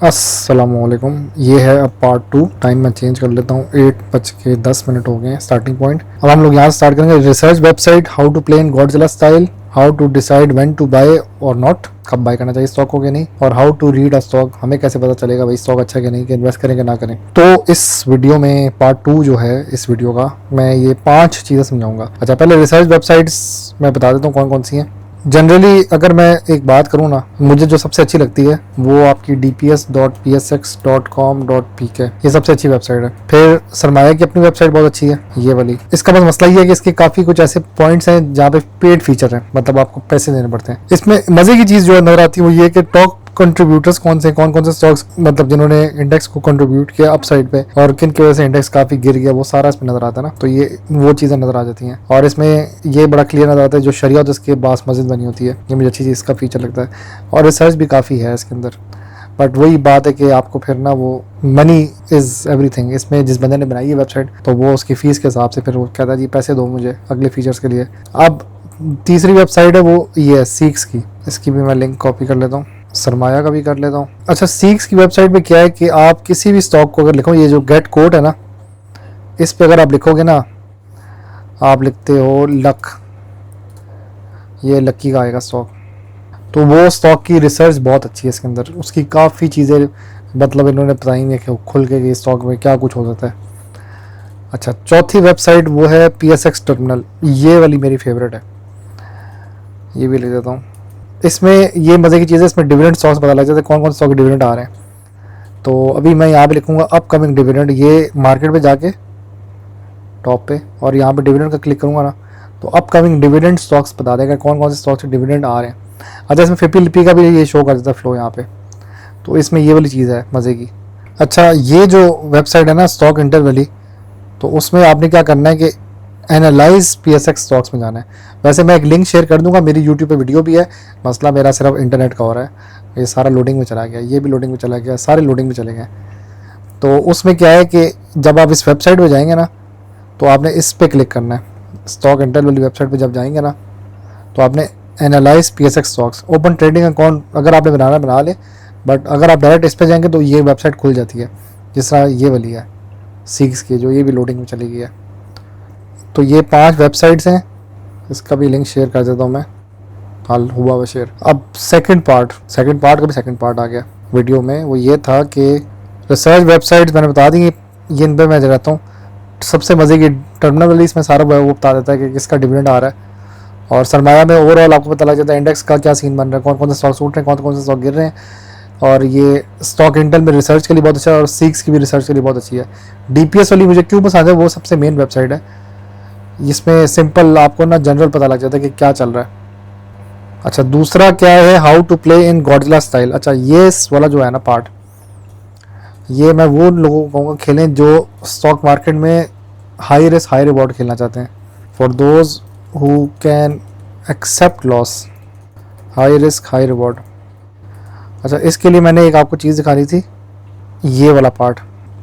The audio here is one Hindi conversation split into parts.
अस्सलामुअलैकुम। ये है अब पार्ट 2। टाइम मैं चेंज कर लेता हूँ, 8:10 हो गए हैं स्टार्टिंग पॉइंट। अब हम लोग यहाँ से स्टार्ट करेंगे। Research website, how to play in Godzilla style, how to decide when to buy और नॉट, कब बाय करना चाहिए स्टॉक को कि नहीं, और how to read a stock, हमें कैसे पता चलेगा भाई स्टॉक अच्छा है कि नहीं, कि इन्वेस्ट करें कि ना करें। तो इस वीडियो में पार्ट 2 जो है इस वीडियो का, मैं ये 5 चीज़ें समझाऊंगा। अच्छा, पहले रिसर्च वेबसाइट्स मैं बता देता हूँ कौन कौन सी हैं। जनरली अगर मैं एक बात करूँ ना, मुझे जो सबसे अच्छी लगती है वो आपकी dps.psx.com.pk, ये सबसे अच्छी वेबसाइट है। फिर सरमाया की अपनी वेबसाइट बहुत अच्छी है, ये वाली। इसका बस मसला ये है कि इसके काफ़ी कुछ ऐसे पॉइंट्स हैं जहाँ पे पेड फीचर है, मतलब आपको पैसे देने पड़ते हैं। इसमें मज़े की चीज़ जो नजर आती है वो ये कि टॉप कंट्रीब्यूटर्स कौन से स्टॉक्स, मतलब जिन्होंने इंडेक्स को कंट्रीब्यूट किया अप साइड पे, और किन की वजह से इंडेक्स काफी गिर गया, वो सारा इसमें नजर आता है ना। तो ये वो चीजें नजर आ जाती हैं। और इसमें ये बड़ा क्लियर नजर आता है जो शरिया जिसके बास मस्जिद बनी होती है, ये मुझे अच्छी चीज़ का फीचर लगता है। और रिसर्च भी काफ़ी है इसके अंदर। बट वही बात है कि आपको फिर ना वो मनी इज़ एवरीथिंग। इसमें जिस बंदे ने बनाई है वेबसाइट, तो वो उसकी फ़ीस के हिसाब से फिर वो कहता है जी पैसे दो मुझे अगले फीचर्स के लिए। अब तीसरी वेबसाइट है वो ये है सीक्स की। इसकी भी मैं लिंक कॉपी कर लेता हूँ, सरमाया का भी कर लेता हूँ। अच्छा, सीक्स की वेबसाइट पे क्या है कि आप किसी भी स्टॉक को अगर लिखो, ये जो गेट कोड है ना, इस पे अगर आप लिखोगे ना, आप लिखते हो लक, ये लक्की का आएगा स्टॉक, तो वो स्टॉक की रिसर्च बहुत अच्छी है इसके अंदर। उसकी काफ़ी चीज़ें मतलब इन्होंने बताई है कि खुल के कि स्टॉक में क्या कुछ हो सकता है। अच्छा, चौथी वेबसाइट वो है PSX टर्मिनल, ये वाली मेरी फेवरेट है, ये भी लिख देता हूँ। इसमें ये मज़े की चीज़ है, इसमें डिविडेंड स्टॉक्स पता लग जाते हैं कौन कौन स्टॉक डिविडेंड आ रहे हैं। तो अभी मैं यहाँ पे लिखूँगा अपकमिंग डिविडेंड, ये मार्केट पे जाके टॉप पे, और यहाँ पे डिविडेंड का क्लिक करूँगा ना, तो अपकमिंग डिविडेंड स्टॉक्स बता देगा कौन कौन से स्टॉक्स से डिविडेंड आ रहे हैं। अच्छा, इसमें 50 का भी ये शो कर देता है फ्लो यहाँ पे। तो इसमें ये वाली चीज़ है मज़े की। अच्छा, ये जो वेबसाइट है ना स्टॉक इंटर वाली, तो उसमें आपने क्या करना है कि एनालाइज PSX स्टॉक्स में जाना है। वैसे मैं एक लिंक शेयर कर दूंगा, मेरी यूट्यूब पे वीडियो भी है। मसला मेरा सिर्फ इंटरनेट का हो रहा है, ये सारा लोडिंग में चला गया, ये भी लोडिंग में चला गया, सारे लोडिंग में चले गए। तो उसमें क्या है कि जब आप इस वेबसाइट पर जाएंगे ना, तो आपने इस पर क्लिक करना है। स्टॉक इंटर वाली वेबसाइट पर जब जाएंगे ना, तो आपने analyse PSX stocks, open trading account अगर आपने बनाना बना ले, बट अगर आप डायरेक्ट इस पर जाएंगे तो ये वेबसाइट खुल जाती है, जिस तरह ये वाली है सीक्स की, जो ये भी लोडिंग में चली गई है। तो ये 5 वेबसाइट्स हैं, इसका भी लिंक शेयर कर देता हूँ मैं, हाल हुआ वो शेयर। अब सेकंड पार्ट का भी सेकंड पार्ट आ गया वीडियो में, वो ये था कि रिसर्च वेबसाइट्स मैंने बता दी, ये इन पर मैं रहता हूँ। सबसे मज़े की टर्मिनल वाली, इसमें सारा वो बता देता है कि किसका डिविडेंड आ रहा है, और सरमाया में ओवरऑल आपको पता लग जाता है इंडेक्स का क्या सीन बन रहा है, कौन कौन से स्टॉक्स उठ रहे हैं, कौन कौन से स्टॉक गिर रहे हैं। और ये स्टॉक इंटेल में रिसर्च के लिए बहुत अच्छा है, और सीक्स की भी रिसर्च के लिए बहुत अच्छी है। DPS वाली मुझे क्यों पसंद है, वो सबसे मेन वेबसाइट है। इसमें सिंपल आपको ना जनरल पता लग जाता है कि क्या चल रहा है। अच्छा, दूसरा क्या है, how to play in Godzilla style. अच्छा, ये वाला जो है ना पार्ट, ये मैं वो लोगों को कहूँगा खेलें जो स्टॉक मार्केट में हाई रिस्क हाई रिवॉर्ड खेलना चाहते हैं। For those who can accept loss, high risk high reward. अच्छा, इसके लिए मैंने एक आपको चीज़ दिखानी थी, ये वाला पार्ट,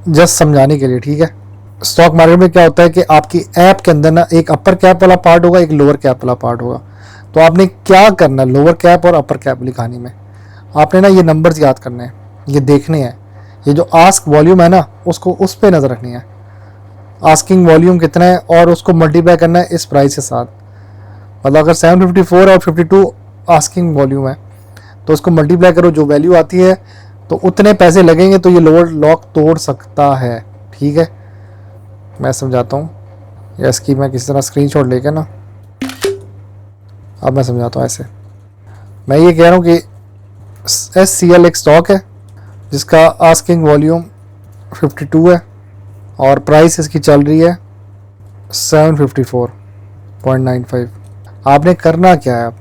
जस्ट समझाने के लिए, ठीक है। स्टॉक मार्केट में क्या होता है कि आपकी ऐप के अंदर ना एक अपर कैप वाला पार्ट होगा, एक लोअर कैप वाला पार्ट होगा। तो आपने क्या करना है, लोअर कैप और अपर कैप वाली कहानी में आपने ना ये नंबर्स याद करने हैं, ये देखने हैं। ये जो आस्क वॉल्यूम है ना, उसको उस पर नज़र रखनी है, आस्किंग वॉल्यूम कितना है, और उसको मल्टीप्लाई करना है इस प्राइस के साथ। मतलब अगर 754 और 52 आस्किंग वॉल्यूम है, तो उसको मल्टीप्लाई करो, जो वैल्यू आती है तो उतने पैसे लगेंगे, तो ये लोअर लॉक तोड़ सकता है, ठीक है। मैं समझाता हूँ, या इसकी मैं किसी तरह स्क्रीनशॉट लेके ना, अब मैं समझाता हूँ ऐसे। मैं ये कह रहा हूँ कि SCL एक स्टॉक है जिसका आस्किंग वॉल्यूम 52 है, और प्राइस इसकी चल रही है 754.95। आपने करना क्या है,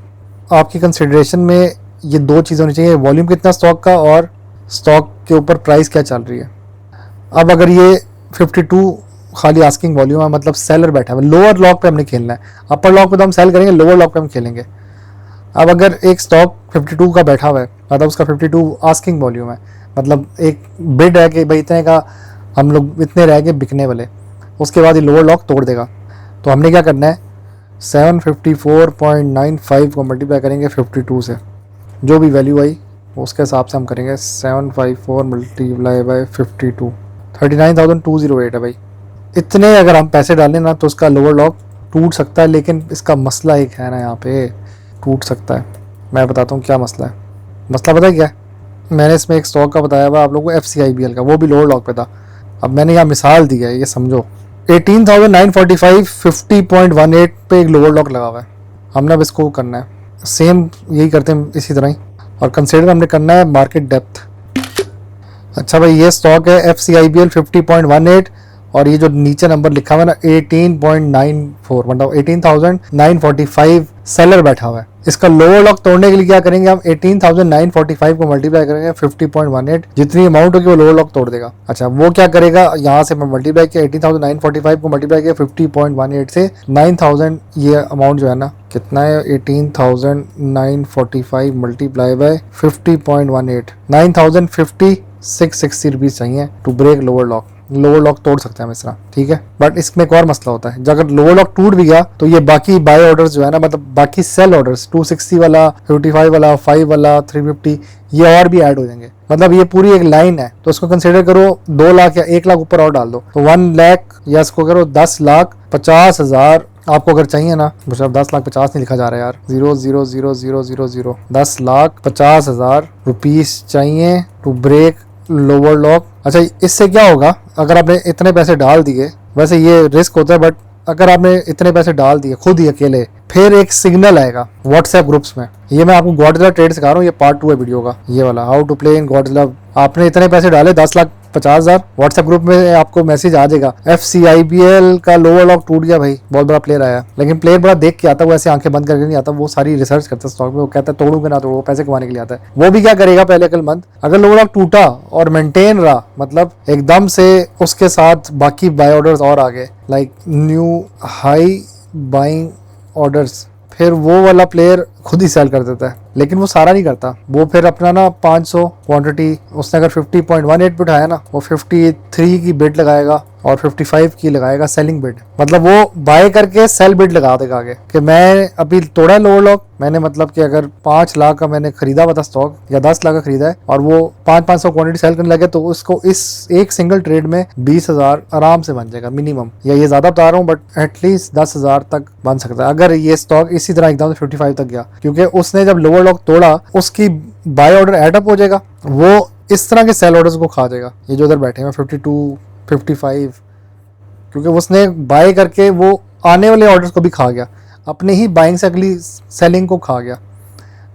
आपकी कंसिडरेशन में ये 2 चीज़ें होनी चाहिए, वॉल्यूम कितना स्टॉक का, और स्टॉक के ऊपर प्राइस क्या चल रही है। अब अगर ये 52 खाली आस्किंग वॉल्यूम है, मतलब सेलर बैठा है, लोअर लॉक पे हमने खेलना है। अपर लॉक पे तो हम सेल करेंगे, लोअर लॉक पे हम खेलेंगे। अब अगर एक स्टॉक 52 का बैठा हुआ है, मतलब उसका 52 आस्किंग वॉल्यूम है, मतलब एक बिड है कि भाई इतने का हम लोग इतने रह गए बिकने वाले, उसके बाद ये लोअर लॉक तोड़ देगा। तो हमने क्या करना है, 754.95 को मल्टीप्लाई करेंगे 52 से, जो भी वैल्यू आई उसके हिसाब से हम करेंगे 754 मल्टीप्लाई बाई 52, 39,208 है भाई। इतने अगर हम पैसे डालें ना तो उसका लोअर लॉक टूट सकता है, लेकिन इसका मसला एक है ना, यहाँ पे टूट सकता है। मैं बताता हूँ क्या मसला है। मसला पता है क्या है? मैंने इसमें एक स्टॉक का बताया हुआ आप लोगों को, FCIBL का, वो भी लोअर लॉक पे था। अब मैंने यहाँ मिसाल दी है, ये समझो 18,945 50.18 पे एक लोअर लॉक लगा हुआ है। हमने अब इसको करना है सेम, यही करते हैं इसी तरह ही, और कंसिडर हमने करना है मार्केट डेप्थ। अच्छा भाई, ये स्टॉक है FCIBL 50.18, और ये जो नीचे नंबर लिखा हुआ है ना 18.94, मतलब 18,945 सेलर बैठा हुआ है। इसका लोअर लॉक तोड़ने के लिए क्या करेंगे हम, 18,945 को मल्टीप्लाई करेंगे 50.18, जितनी अमाउंट होगी वो लोअर लॉक तोड़ देगा। अच्छा, वो क्या करेगा, यहाँ से मैं मल्टीप्लाई किया 18,945 को मल्टीप्लाई किया 50.18 से 9,000, ये अमाउंट जो है ना कितना है, 18,945 मल्टीप्लाई बाय 50.18, 9,050 रुपीज चाहिए to break lower lock. Lower lock तोड़ सकते हैं हम इस तरह, ठीक है। बट इसमें एक और मसला होता है, अगर लोअर लॉक टूट भी गया तो ये बाकी बाय ऑर्डर्स जो है ना, मतलब बाकी सेल ऑर्डर्स 260 वाला, 55 वाला, 5 वाला, 350, ये और भी ऐड हो जाएंगे। मतलब ये पूरी एक लाइन है, तो इसको कंसिडर करो 2 लाख या 1 लाख ऊपर और डाल दो, तो 1 लाख, या इसको करो 10,50,000 आपको अगर चाहिए ना, मुझे 10,50,000 नहीं लिखा जा रहा है यार, 0,00000, 10,50,000 रुपीज चाहिए टू ब्रेक लोअर लॉक। अच्छा, इससे क्या होगा, अगर आपने इतने पैसे डाल दिए, वैसे ये रिस्क होता है, बट अगर आपने इतने पैसे डाल दिए खुद ही अकेले, फिर एक सिग्नल आएगा व्हाट्सएप ग्रुप्स में। ये मैं आपको गॉडजिला ट्रेड सिखा रहा हूँ, ये पार्ट 2 है वीडियो का, ये वाला how to play in Godzilla. आपने इतने पैसे डाले 10,50,000, व्हाट्सएप ग्रुप में आपको मैसेज आ जाएगा FCIBL का लोअर लॉक टूट गया भाई, बहुत बड़ा प्लेयर आया। लेकिन प्लेयर बड़ा देख के आता है, वो ऐसे आंखें बंद करके नहीं आता, वो सारी रिसर्च करता है स्टॉक में, वो कहता है तोड़ूंगा ना तोड़ू, पैसे कमाने के लिए आता है। वो भी क्या करेगा, पहले अक्लमंद, अगर लोअर लॉक टूटा और मेंटेन रहा, मतलब एकदम से उसके साथ बाकी बाय ऑर्डर्स और आ गए, like new high buying orders, फिर वो वाला प्लेयर खुद ही सेल कर देता है। लेकिन वो सारा नहीं करता, वो फिर अपना ना 500 क्वांटिटी, उसने अगर 50.18 पे उठाया ना, वो 53 की बिड लगाएगा और 55 की लगाएगा सेलिंग बिड। मतलब वो बाय करके सेल बिड लगा देगा आगे कि मैं अभी तोड़ा लोअर लॉक, मैंने मतलब कि अगर 5 लाख का मैंने खरीदा हुआ था स्टॉक, या 10 लाख का खरीदा है, और वो 500 क्वांटिटी सेल करने लगे, तो उसको इस एक सिंगल ट्रेड में 20,000 आराम से बन जाएगा मिनिमम, या ये ज्यादा बता रहा हूँ, बट एटलीस्ट 10,000 तक बन सकता है अगर ये स्टॉक इसी तरह एकदम से 55 तक गया। क्योंकि उसने जब लोअर लॉक तोड़ा, उसकी बाय ऑर्डर एडअप हो जाएगा, वो इस तरह के सेल ऑर्डर्स को खा जाएगा, ये जो उधर बैठे हैं 52, 55, क्योंकि उसने बाय करके वो आने वाले ऑर्डर्स को भी खा गया, अपने ही बाइंग से अगली सेलिंग को खा गया।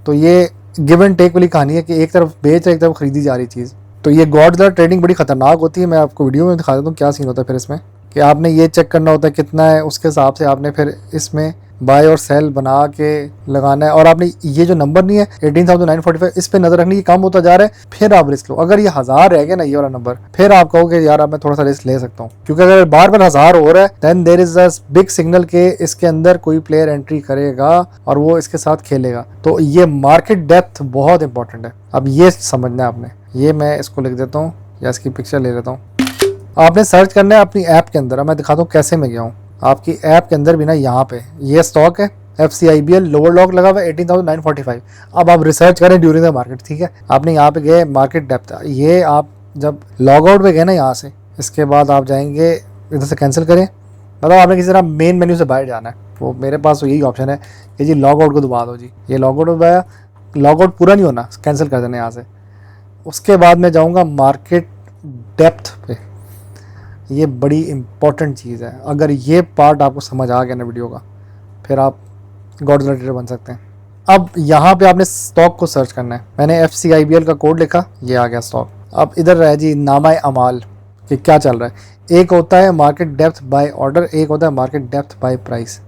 तो ये गिव एंड टेक वाली कहानी है कि एक तरफ बेच रहे, एक तरफ खरीदी जा रही चीज़। तो ये गॉडजिला ट्रेडिंग बड़ी खतरनाक होती है। मैं आपको वीडियो में दिखा देता हूँ क्या सीन होता है फिर इसमें, कि आपने ये चेक करना होता है कितना है, उसके हिसाब से आपने फिर इसमें बाय और सेल बना के लगाना है। और आपने ये जो नंबर नहीं है 18,945, इस पे नजर रखनी, कम होता जा रहा है, फिर आप रिस्क लो। अगर ये 1000 रह गया ना ये वाला नंबर, फिर आप कहोगे यार अब मैं थोड़ा सा रिस्क ले सकता हूँ, क्योंकि अगर बार बार 1000 हो रहा है, then there is a big signal के इसके अंदर कोई प्लेयर एंट्री करेगा और वो इसके साथ खेलेगा। तो ये मार्केट डेप्थ बहुत इंपॉर्टेंट है। अब ये समझना है आपने, ये मैं इसको लिख देता हूँ या इसकी पिक्चर ले लेता हूँ। आपने सर्च करना है अपनी ऐप के अंदर, मैं दिखाता हूँ कैसे मैं गया हूँ। आपकी ऐप के अंदर भी ना, यहाँ पे ये स्टॉक है FCIBL, लोअर लॉक लगा हुआ है 18,945। अब आप रिसर्च करें ड्यूरिंग द मार्केट, ठीक है। आपने यहाँ पे गए मार्केट डेप्थ, ये आप जब लॉग आउट पे गए ना यहाँ से, इसके बाद आप जाएंगे इधर से कैंसिल करें, मतलब आपने किसी तरह मेन मेन्यू से बाहर जाना है। वो मेरे पास तो यही ऑप्शन है कि जी लॉग आउट को दबा दो जी, ये लॉग आउट दबाया, लॉग आउट पूरा नहीं होना, कैंसिल कर देना यहाँ से। उसके बाद मैं जाऊँगा मार्केट डेप्थ पे। ये बड़ी इंपॉर्टेंट चीज़ है, अगर ये पार्ट आपको समझ आ गया ना वीडियो का, फिर आप गॉडजिला ट्रेडर बन सकते हैं। अब यहाँ पे आपने स्टॉक को सर्च करना है। मैंने FCIBL का कोड लिखा, ये आ गया स्टॉक। अब इधर रह जी नामाए अमाल कि क्या चल रहा है। एक होता है मार्केट डेप्थ बाय ऑर्डर, एक होता है मार्केट डेप्थ बाय प्राइस।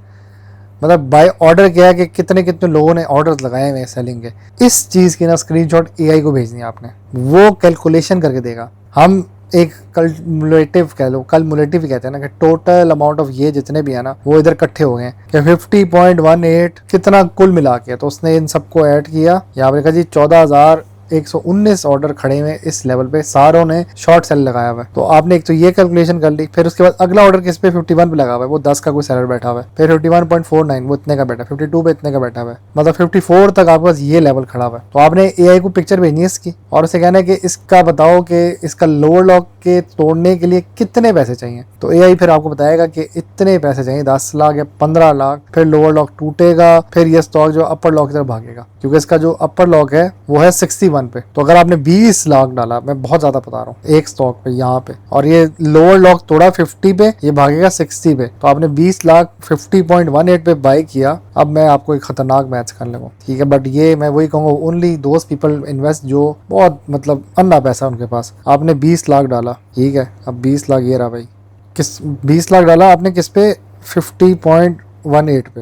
मतलब बाय ऑर्डर क्या है कि कितने कितने लोगों ने ऑर्डर्स लगाए हुए हैं सेलिंग के। इस चीज़ की ना स्क्रीनशॉट AI को भेजनी है आपने, वो कैलकुलेशन करके देगा। हम एक कल्मुलेटिव कह लो, कल्मुलेटिव ही कहते हैं ना, कि टोटल अमाउंट ऑफ ये जितने भी है ना वो इधर इकट्ठे हो गए कि 50.18 कितना कुल मिला के, तो उसने इन सबको ऐड किया। यहाँ पे लिखा जी 14,000 119 ऑर्डर खड़े हुए इस लेवल पे, सारों ने शॉर्ट सेल लगाया हुआ है। तो आपने एक तो ये कैलकुलेशन कर ली, फिर उसके बाद अगला ऑर्डर किस पे 51 पे लगा हुआ है, वो 10 का कोई सेलर बैठा हुआ है, फिर 51.49 वो इतने का बैठा है, 52 पे इतने का बैठा हुआ है, मतलब 54 तक आपके पास ये लेवल खड़ा हुआ है। तो आपने एआई को पिक्चर भेजनी है इसकी और उसे कहना है कि इसका बताओ कि इसका लोअर लॉक के तोड़ने के लिए कितने पैसे चाहिए। तो एआई फिर आपको बताएगा कि इतने पैसे चाहिए, 10 लाख या 15 लाख, फिर लोअर लॉक टूटेगा, फिर ये स्टॉक जो अपर लॉक की तरफ भागेगा, क्योंकि इसका जो अपर लॉक है वो है 61 पे। तो अगर आपने 20 लाख डाला, मैं बहुत ज्यादा बता रहा हूँ, एक स्टॉक पे यहाँ पे, और ये लोअर लॉक तोड़ा 50 पे, ये भागेगा 60 पे, तो आपने 20 लाख 50.18 पे बाय किया। अब मैं आपको एक खतरनाक मैच कर लूंगा, ठीक है, बट ये मैं वही कहूंगा, ओनली दोज पीपल इन्वेस्ट जो बहुत मतलब अन्ना पैसा उनके पास। आपने 20 लाख डाला, ठीक है, अब 20 लाख ये रहा भाई, किस 20 लाख डाला आपने किस पे, 50.18 पे,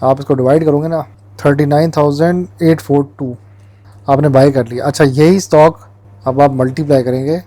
आप इसको डिवाइड करोगे ना, 39,842 आपने बाय कर लिया। अच्छा, यही स्टॉक अब आप मल्टीप्लाई करेंगे,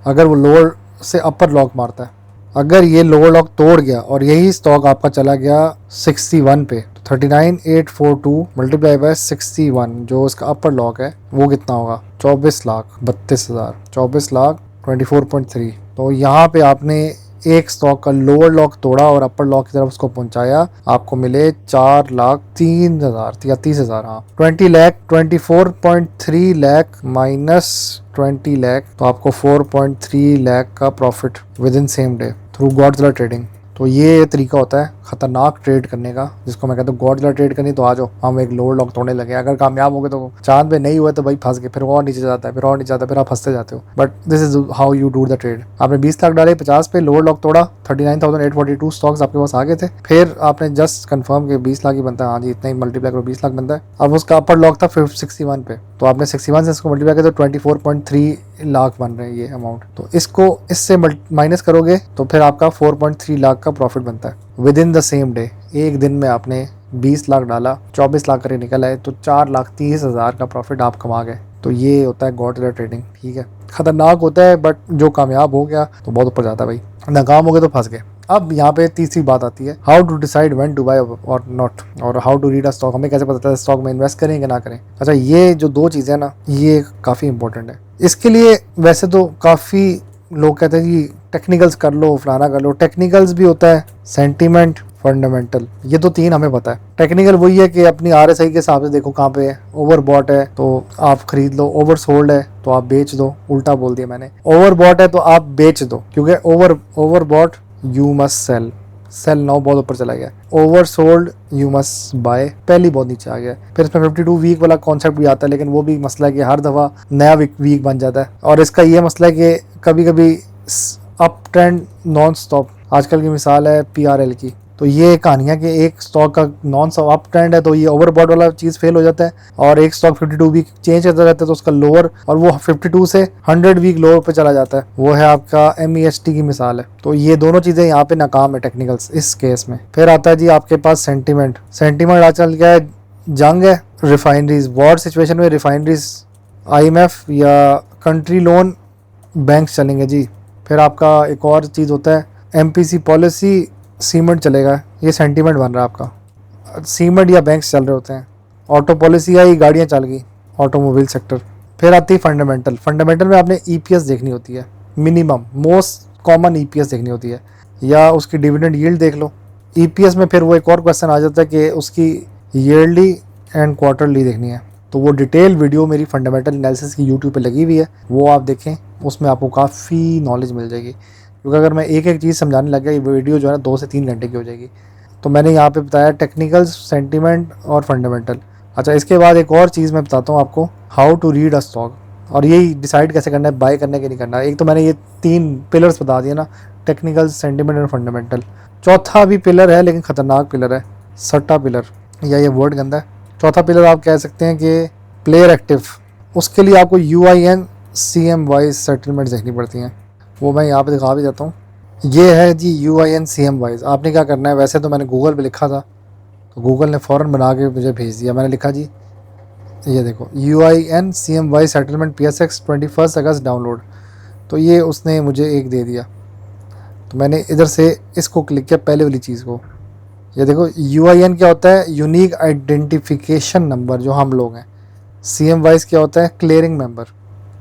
अगर वो लोअर से अपर लॉक मारता है, अगर ये लोअर लॉक तोड़ गया और यही स्टॉक आपका चला गया 61 पे, तो 39,842 मल्टीप्लाई बाय 61 जो इसका अपर लॉक है वो कितना होगा, 24 लाख 32,000, 24 लाख 24.3। तो यहाँ पे आपने एक स्टॉक का लोअर लॉक तोड़ा और अपर लॉक की तरफ उसको पहुंचाया, आपको मिले 4,03,000 या 30,000, हाँ 20 लाख, 24.3 लाख माइनस 20 लाख, तो आपको 4.3 लाख का profit with in same day through Godzilla trading. तो ये तरीका होता है खतरनाक ट्रेड करने का, जिसको मैं कहता हूँ गॉडजिला ट्रेड करनी। तो आ जाओ, हम एक लोअर लॉक तोड़ने लगे, अगर कामयाब हो गए तो चांद पे, नहीं हुए तो भाई फंस गए, फिर और नीचे जाता है, फिर और नीचे जाता है, फिर आप फंसते जाते हो। But this is how you do the trade. आपने 20 लाख डाले 50 पे, लोअर लॉक तोड़ा, 39,842 स्टॉक्स आपके पास आ गए थे, फिर आपने जस्ट कंफर्म कि 20 लाख ही बनता है, हाँ जी इतना ही मल्टीप्लाई करो 20 लाख बनता है। अब उसका अपर लॉक था 61 पे, तो आपने 61 से इसको मल्टीप्लाई किया तो 24.3 लाख बन रहे हैं ये अमाउंट। तो इसको इससे माइनस करोगे तो फिर आपका 4.3 लाख का प्रॉफिट बनता है with in the same day. एक दिन में आपने 20 लाख डाला, 24 लाख करके निकल आए, तो 4,30,000 का प्रॉफिट आप कमा गए। तो ये होता है गॉडजिला ट्रेडिंग, ठीक है, खतरनाक होता है, बट जो कामयाब हो गया तो बहुत ऊपर जाता है भाई, नाकाम हो गए तो फंस गए। अब यहाँ पे तीसरी बात आती है, how to decide when to buy और नॉट, और how to read a stock, हमें कैसे पता चलता है स्टॉक में इन्वेस्ट करें कि ना करें। अच्छा, ये जो दो चीज़ें ना, ये काफ़ी इंपॉर्टेंट है। इसके लिए वैसे तो काफ़ी लोग कहते हैं कि टेक्निकल्स कर लो, फलाना कर लो, टेक्निकल्स भी होता है, सेंटीमेंट, फंडामेंटल, ये तो तीन हमें पता है। टेक्निकल वही है कि अपनी आरएसआई के हिसाब से देखो कहाँ पे है, ओवर बॉट है तो आप खरीद लो, ओवर सोल्ड है तो आप बेच दो, उल्टा बोल दिया मैंने, ओवर बॉट है तो आप बेच दो, क्योंकि overbought you must sell, sell now बहुत ऊपर चला गया, oversold you must buy पहली बहुत नीचे आ गया। फिर इसमें 52 वीक वाला कॉन्सेप्ट भी आता है, लेकिन वो भी मसला है कि हर दफ़ा नया वीक बन जाता है, और इसका ये मसला है कि कभी कभी अप ट्रेंड नॉन स्टॉप, आजकल की मिसाल है PRL की, तो ये कहानियाँ कि एक स्टॉक का नॉन स्टॉप अप ट्रेंड है तो ये ओवरबॉट वाला चीज़ फेल हो जाता है, और एक स्टॉक 52 वीक चेंज करता रहता है तो उसका लोअर, और वो 52 से 100 वीक लोअर पे चला जाता है, वो है आपका MEST की मिसाल है। तो ये दोनों चीज़ें यहाँ पे नाकाम है टेक्निकल्स इस केस में। फिर आता है जी आपके पास सेंटीमेंट। सेंटीमेंट आजकल क्या है, जंग है, रिफाइनरीज, वॉर सिचुएशन में रिफाइनरीज, IMF या कंट्री लोन बैंक्स चलेंगे जी। फिर आपका एक और चीज़ होता है MPC पॉलिसी, सीमेंट चलेगा, ये सेंटीमेंट बन रहा है आपका, सीमेंट या बैंक्स चल रहे होते हैं। ऑटो पॉलिसी आई, गाड़ियाँ चल गई, ऑटोमोबाइल सेक्टर। फिर आती है फंडामेंटल। फंडामेंटल में आपने EPS देखनी होती है, मिनिमम मोस्ट कॉमन EPS देखनी होती है, या उसकी डिविडेंड यील्ड देख लो। EPS में फिर वो एक और क्वेश्चन आ जाता है कि उसकी ईयरली एंड क्वार्टरली देखनी है, तो वो डिटेल वीडियो मेरी फंडामेंटल एनालिसिस की यूट्यूब पे लगी हुई है, वो आप देखें, उसमें आपको काफ़ी नॉलेज मिल जाएगी। क्योंकि अगर मैं एक एक चीज़ समझाने लग गया, ये वीडियो जो है ना 2 से 3 घंटे की हो जाएगी। तो मैंने यहाँ पे बताया टेक्निकल्स, सेंटीमेंट और फंडामेंटल। अच्छा, इसके बाद एक और चीज़ मैं बताता हूँ आपको, how to read a stock, और यही डिसाइड कैसे करना है बाय करने के नहीं करना है। एक तो मैंने ये 3 पिलर्स बता दिए ना, टेक्निकल, सेंटीमेंट और फंडामेंटल। चौथा भी पिलर है लेकिन ख़तरनाक पिलर है, सट्टा पिलर, या ये वर्ड गंदा है। चौथा पिलर आप कह सकते हैं कि प्लेयर एक्टिव। उसके लिए आपको UIN CM-वाइज सेटलमेंट देखनी पड़ती हैं, वो मैं यहाँ पे दिखा भी देता हूँ। ये है जी UIN CM-वाइज। आपने क्या करना है, वैसे तो मैंने गूगल पे लिखा था तो गूगल ने फ़ौरन बना के मुझे भेज दिया। मैंने लिखा जी, ये देखो UIN CM-वाइज सेटलमेंट PSX 21 अगस्त डाउनलोड, तो ये उसने मुझे एक दे दिया। तो मैंने इधर से इसको क्लिक किया, पहले वाली चीज़ को। ये देखो UIN क्या होता है, यूनिक आइडेंटिफिकेशन नंबर, जो हम लोग हैं, CM वाइज क्या होता है, क्लियरिंग मेंबर,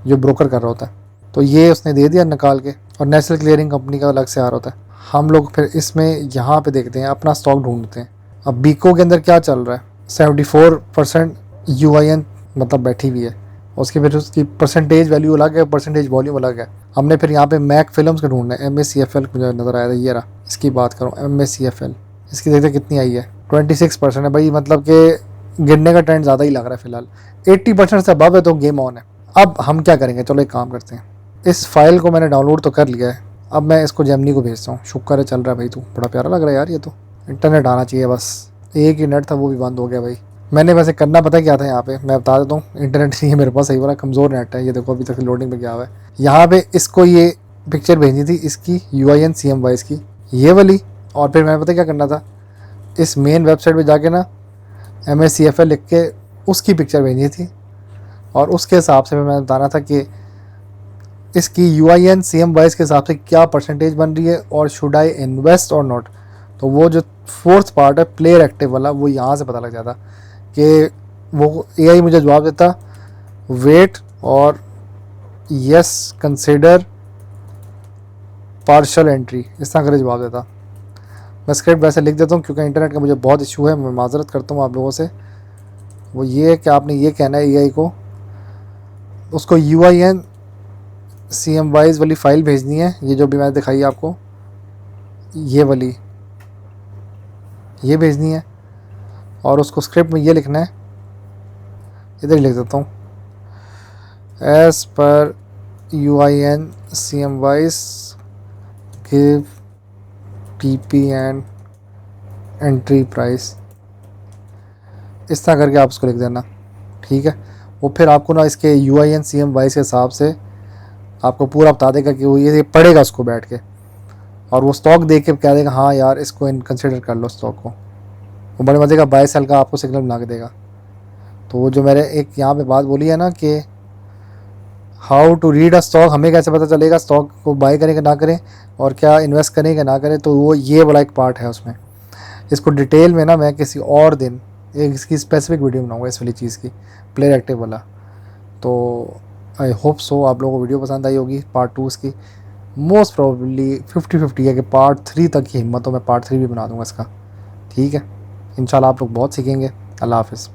जो ब्रोकर कर रहा होता है। तो ये उसने दे दिया निकाल के, और नेशनल क्लियरिंग कंपनी का अलग से आ रहा होता है। हम लोग फिर इसमें यहाँ पे देखते हैं, अपना स्टॉक ढूंढते हैं। अब बीको के अंदर क्या चल रहा है, 74% UIN मतलब बैठी हुई है, उसकी फिर उसकी परसेंटेज वैल्यू अलग है, परसेंटेज वॉल्यूम अलग है। हमने फिर यहाँ पे मैक फिल्म्स का ढूंढना है, MACFL मुझे नज़र आया था, ये रहा। इसकी बात करूँ MACFL, इसकी देखते कितनी आई है, 26% है भाई, मतलब कि गिरने का ट्रेंड ज़्यादा ही लग रहा है फिलहाल। 80% से अबव है तो गेम ऑन है। अब हम क्या करेंगे, चलो एक काम करते हैं, इस फाइल को मैंने डाउनलोड तो कर लिया है, अब मैं इसको जेमिनी को भेजता हूँ। शुक्र है चल रहा है भाई, तू बड़ा प्यारा लग रहा है यार, ये तो इंटरनेट आना चाहिए बस। एक ही नेट था वो भी बंद हो गया भाई। मैंने वैसे करना पता क्या था, यहाँ पे मैं बता देता हूँ, इंटरनेट नहीं है मेरे पास, सही वाला कमज़ोर नेट है। ये देखो अभी तक लोडिंग पे गया हुआ है। यहाँ पे इसको ये पिक्चर भेजनी थी इसकी UIN CM वाइज की, ये वाली। और फिर मैंने पता क्या करना था, इस मेन वेबसाइट पे जाके ना MACFL लिख के उसकी पिक्चर भेजनी थी, और उसके हिसाब से मैंने बताना था कि इसकी UIN CM वाइज के हिसाब से क्या परसेंटेज बन रही है, और शुड आई इन्वेस्ट और नॉट। तो वो जो फोर्थ पार्ट है प्लेयर एक्टिव वाला, वो यहाँ से पता लग जाता कि वो AI मुझे जवाब देता वेट और यस कंसिडर पार्शल एंट्री, इस तरह कर जवाब देता। मैं स्क्रिप्ट वैसे लिख देता हूँ क्योंकि इंटरनेट का मुझे बहुत इशू है, मैं माजरत करता हूँ आप लोगों से। वो ये है कि आपने ये कहना है AI को, उसको UIN CM वाइज वाली फ़ाइल भेजनी है, ये जो भी मैंने दिखाई आपको, ये वाली ये भेजनी है, और उसको स्क्रिप्ट में ये लिखना है, इधर ही लिख देता हूँ, एज पर UIN CM wise give PP and entry price, इस तरह करके आप उसको लिख देना, ठीक है। वो फिर आपको ना इसके UIN CM वाइज के हिसाब से आपको पूरा बता देगा कि वो ये पढ़ेगा उसको बैठ के, और वो स्टॉक देख के कह देगा हाँ यार इसको कंसिडर कर लो स्टॉक को। वो बड़े मज़े का बाय सेल का आपको सिग्नल बना के देगा। तो वो जो मैंने एक यहाँ पे बात बोली है ना कि how to read a stock, हमें कैसे पता चलेगा स्टॉक को बाय करें कि ना करें, और क्या इन्वेस्ट करें कि ना करें, तो वो ये वाला एक पार्ट है उसमें। इसको डिटेल में ना मैं किसी और दिन एक इसकी स्पेसिफिक वीडियो बनाऊँगा इस वाली चीज़ की, प्लेयर एक्टिव वाला। तो आई होप सो आप लोगों को वीडियो पसंद आई होगी पार्ट 2 इसकी। मोस्ट प्रोबेबली 50-50 है कि पार्ट 3 तक की हिम्मत हो, मैं पार्ट 3 भी बना दूंगा इसका, ठीक है। इंशाल्लाह आप लोग बहुत सीखेंगे। अल्लाह हाफ़िज़।